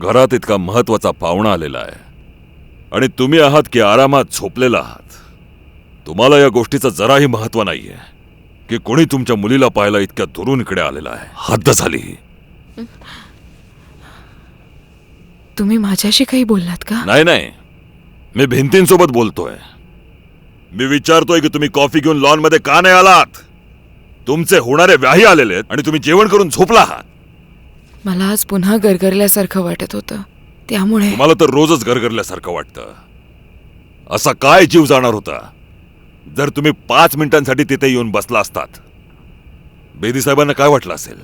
घरात इतका महत्वाचा पाहुणा आलेला आहे आणि तुम्ही आहात की आरामात झोपलेला आहात. तुम्हाला या गोष्टीचं जराही महत्व नाहीये की कोणी तुमच्या मुलीला पाहायला इतक्या दुरून इकडे आलेला आहे. हद्द झाली. तुम्ही माझ्याशी काही बोललात का? नाही नाही, मी भिंतींसोबत बोलतोय. मी विचारतोय की तुम्ही कॉफी घेऊन लॉन मध्ये का नाही आलात? तुमचे होणारे व्याही आलेले आहेत आणि तुम्ही जेवण करून झोपला आहात. मला आज पुन्हा गरगरल्यासारखं वाटत होतं, त्यामुळे. तुम्हाला तर रोजच गरगरल्यासारखं वाटतं. असा काय जीव जाणार होता जर तुम्ही 5 मिनिटांसाठी तिथे येऊन बसला असतात? बेदी साहेबांना काय वाटलं असेल?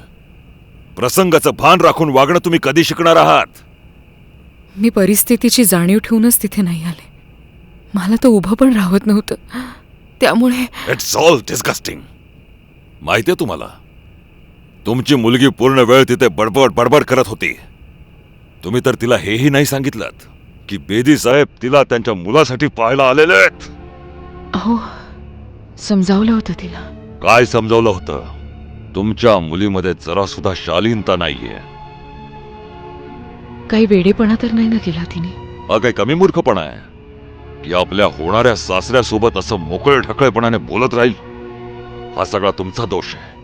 प्रसंगाचं भान राखून वागणं तुम्ही कधी शिकणार आहात? मी परिस्थितीची जाणीव ठेवूनच तिथे नाही आले. मला तर उभं पण राहत नव्हतं, त्यामुळे. It's all disgusting. माहितीये तुम्हाला, तुमची मुलगी पूर्ण वेळ तिथे बडबड बडबड करत होती. तुम्ही तर तिला हेही नाही सांगितलं की बेदी साहेब तिला त्यांच्या मुलासाठी पाहायला आलेले आहेत. अहो, समजावलं होतं तिला. काय समजावलं होतं? तुमच्या मुलीमध्ये जरा सुद्धा शालीनता नाहीये. काही वेडेपणा तर नाही ना केला तिने? हा काही कमी मूर्खपणा आहे की आपल्या होणाऱ्या सासऱ्यासोबत असं मोकळे ढकळेपणाने बोलत राहील? हा सगळा तुमचा दोष आहे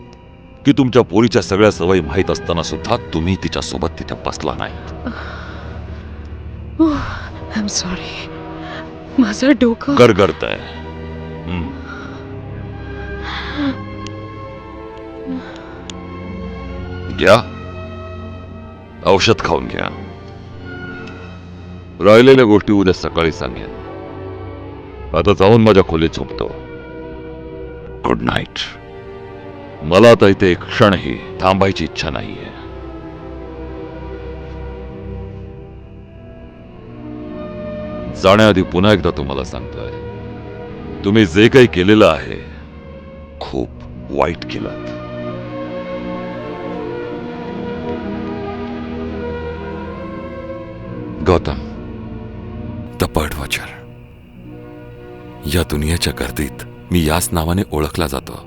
की तुमच्या पोरीच्या सगळ्या सवयी माहीत असताना सुद्धा तुम्ही तिच्यासोबत तिथे बसला नाही. I am sorry. माझं डोकं गरगरतंय. घ्या, औषध खाऊन घ्या. राहिलेल्या गोष्टी उद्या सकाळी सांगेन. आता जाऊन माझ्या खोलीत झोपतो. Good night. मला आता इथे एक क्षणही थांबायची इच्छा नाहीये. जाण्याआधी पुन्हा एकदा तुम्हाला सांगतोय, तुम्ही जे काही केलेलं आहे खूप वाईट केलं. Gautam, the bird watcher. या दुनियाच्या गर्दीत मी याच नावाने ओळखला जातो.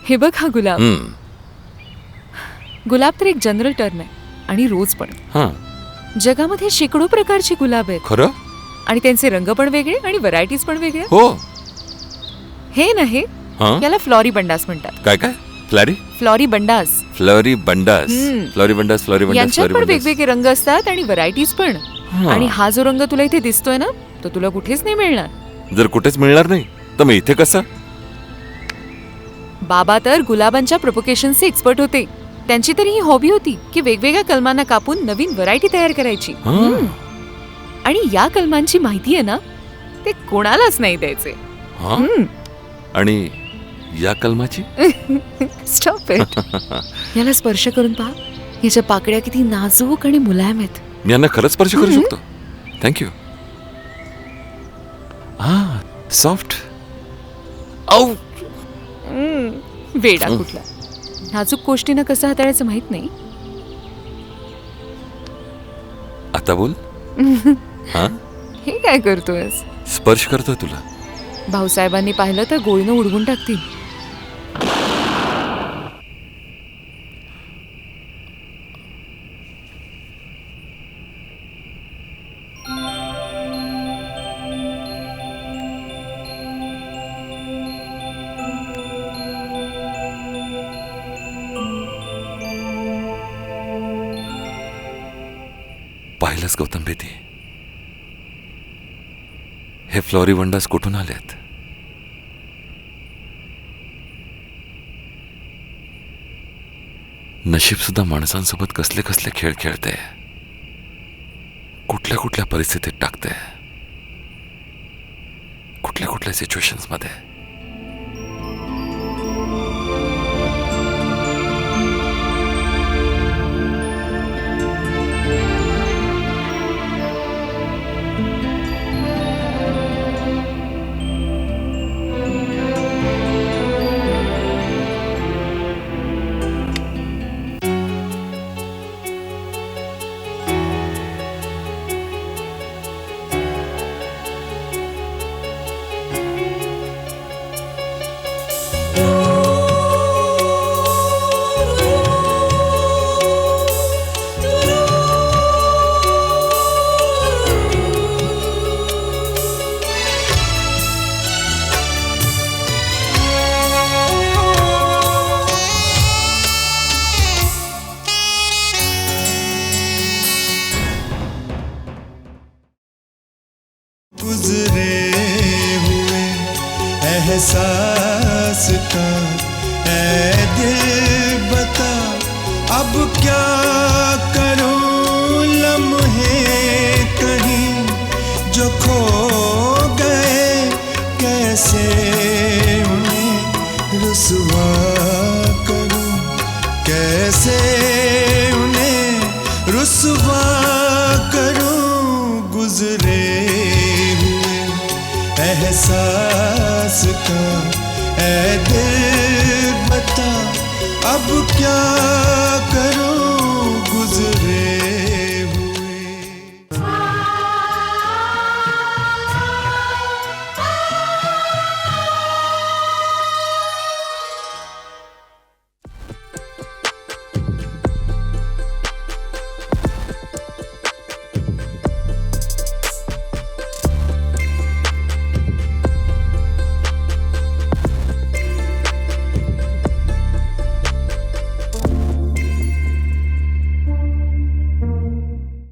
हे बघ, हा गुलाब. गुलाब तर एक जनरल टर्म आहे आणि रोज पण. जगामध्ये शेकडो प्रकारचे गुलाब आहेत. खरं? आणि त्यांचे रंग पण वेगळे आणि व्हरायटीज पण वेगळे. हो. हे नाही, याला फ्लॉरीबंडास म्हणतात. काय काय? फ्लॉरीबंडास. फ्लॉरीबंडास. यांच्यात पण वेगवेगळे रंग असतात आणि व्हरायटीज पण. आणि हा जो रंग तुला इथे दिसतोय ना, तो तुला कुठेच नाही मिळणार. जर कुठेच मिळणार नाही तर मी इथे कसं? बाबा तर गुलाबांच्या प्रोपोगेशनचे एक्सपर्ट होते. त्यांची तरी ही हॉबी होती की वेगवेगळ्या कलमांना कापून नवीन व्हरायटी तयार करायची. आणि या कलमांची माहिती आहे ना, ते कोणालाच नाही द्यायचे. आणि या कलमाची? Stop it. याला स्पर्श करून पहा. याच्या पाकड्या किती नाजूक आणि मुलायम आहेत. मी यांना खरंच स्पर्श करू शकतो? थँक्यू. सॉफ्ट. वेडा कुठला. नाजूक गोष्टींना कसं हाताळायचं माहित नाही. आता बोल. हा, हे काय करतोयस? स्पर्श करतोय तुला. भाऊसाहेबांनी पाहिलं तर गोळीनं उडवून टाकतील. पाहिलंच गौतम बेदी, हे फ्लोरिवंडास कुठून आलेत? नशीब सुद्धा माणसांसोबत कसले कसले खेळ खेळते, कुठल्या कुठल्या परिस्थितीत टाकते, कुठल्या कुठल्या सिच्युएशन्स मध्ये. गुजरे हुए एहसास का ऐ दिल बता, अब क्या करूं लम्हे कहीं जो खो गए, कैसे उन्हें रुसवा करूं, कैसे उन्हें रुसवा करूं. गुजरे एहसास का ऐ दिल बता, अब क्या करूं.